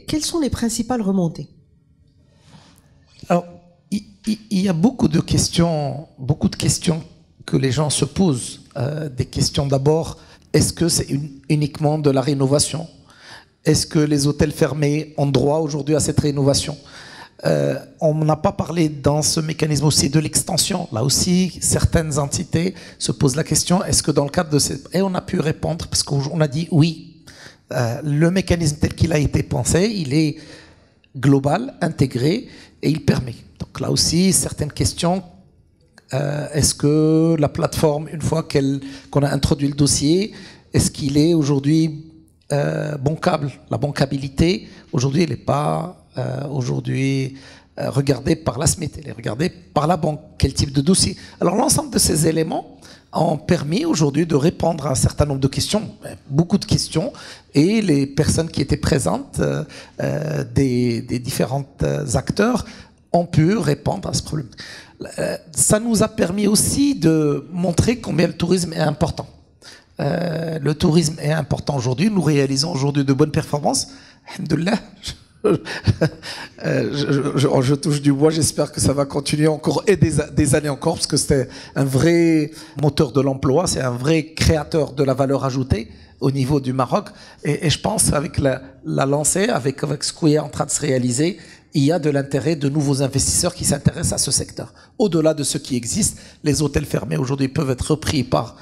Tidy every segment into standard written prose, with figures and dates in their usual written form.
quelles sont les principales remontées? Alors, il y a beaucoup de questions que les gens se posent. Des questions d'abord, est-ce que c'est uniquement de la rénovation? Est-ce que les hôtels fermés ont droit aujourd'hui à cette rénovation? On n'a pas parlé dans ce mécanisme aussi de l'extension. Là aussi, certaines entités se posent la question, est-ce que dans le cadre de cette... Et on a pu répondre, parce qu'on a dit oui. Le mécanisme tel qu'il a été pensé, il est global, intégré, et il permet. Donc là aussi, certaines questions, est-ce que la plateforme, une fois qu'on a introduit le dossier, est-ce qu'il est aujourd'hui bancable? La bancabilité, aujourd'hui, elle n'est pas regardée par la SMIT, elle est regardée par la banque. Quel type de dossier? Alors l'ensemble de ces éléments ont permis aujourd'hui de répondre à un certain nombre de questions, beaucoup de questions, et les personnes qui étaient présentes, des différents acteurs, ont pu répondre à ce problème. Ça nous a permis aussi de montrer combien le tourisme est important. Le tourisme est important aujourd'hui. Nous réalisons aujourd'hui de bonnes performances. Alhamdoulilah. Je touche du bois, j'espère que ça va continuer encore et des années encore, parce que c'est un vrai moteur de l'emploi, c'est un vrai créateur de la valeur ajoutée au niveau du Maroc. Et je pense avec la lancée, avec ce qui est en train de se réaliser, il y a de l'intérêt de nouveaux investisseurs qui s'intéressent à ce secteur. Au-delà de ce qui existe, les hôtels fermés aujourd'hui peuvent être repris par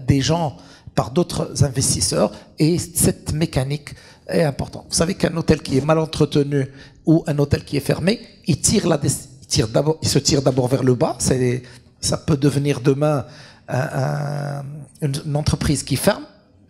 des gens, par d'autres investisseurs, et cette mécanique est importante. Vous savez qu'un hôtel qui est mal entretenu ou un hôtel qui est fermé, il se tire d'abord vers le bas. Ça peut devenir demain une entreprise qui ferme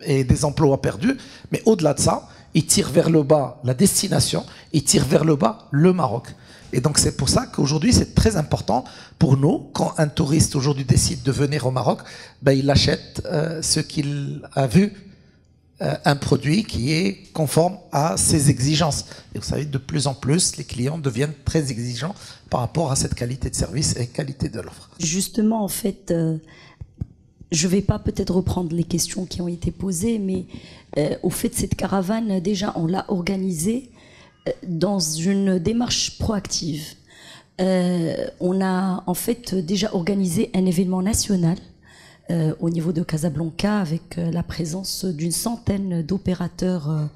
et des emplois perdus, mais au-delà de ça, il tire vers le bas la destination, il tire vers le bas le Maroc. Et donc c'est pour ça qu'aujourd'hui c'est très important pour nous, quand un touriste aujourd'hui décide de venir au Maroc, il achète ce qu'il a vu, un produit qui est conforme à ses exigences. Et vous savez, de plus en plus, les clients deviennent très exigeants par rapport à cette qualité de service et qualité de l'offre. Justement, en fait, je ne vais pas peut-être reprendre les questions qui ont été posées, mais au fait, cette caravane, déjà, on l'a organisée dans une démarche proactive. On a en fait déjà organisé un événement national au niveau de Casablanca avec la présence d'une centaine d'opérateurs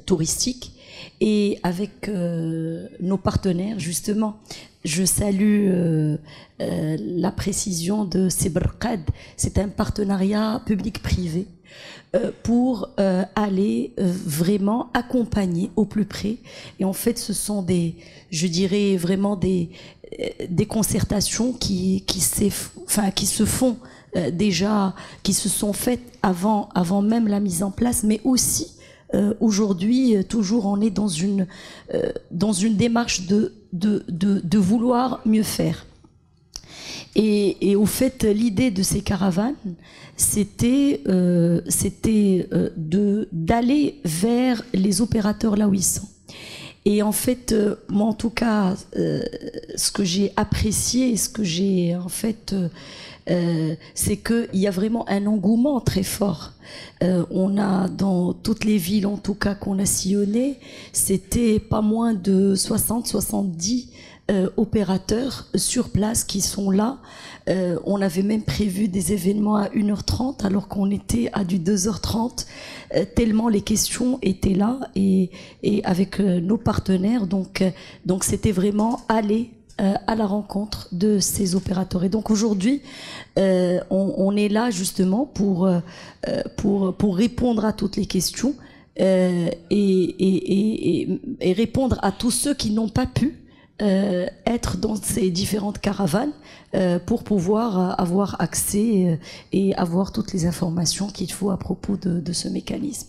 touristiques et avec nos partenaires justement. Je salue la précision de Sebrqad, c'est un partenariat public-privé pour aller vraiment accompagner au plus près. Et en fait, ce sont je dirais vraiment des concertations qui se font déjà, qui se sont faites avant même la mise en place, mais aussi aujourd'hui, toujours on est dans une démarche de vouloir mieux faire. Et au fait, l'idée de ces caravanes, c'était d'aller vers les opérateurs là où ils sont. Et en fait, moi en tout cas, ce que j'ai apprécié, ce que j'ai en fait, c'est qu'il y a vraiment un engouement très fort. On a dans toutes les villes en tout cas qu'on a sillonnées, c'était pas moins de 60-70 opérateurs sur place qui sont là. On avait même prévu des événements à 1h30 alors qu'on était à du 2h30 tellement les questions étaient là et avec nos partenaires, donc c'était vraiment aller à la rencontre de ces opérateurs. Et donc aujourd'hui on est là justement pour répondre à toutes les questions et répondre à tous ceux qui n'ont pas pu être dans ces différentes caravanes pour pouvoir avoir accès et avoir toutes les informations qu'il faut à propos de ce mécanisme.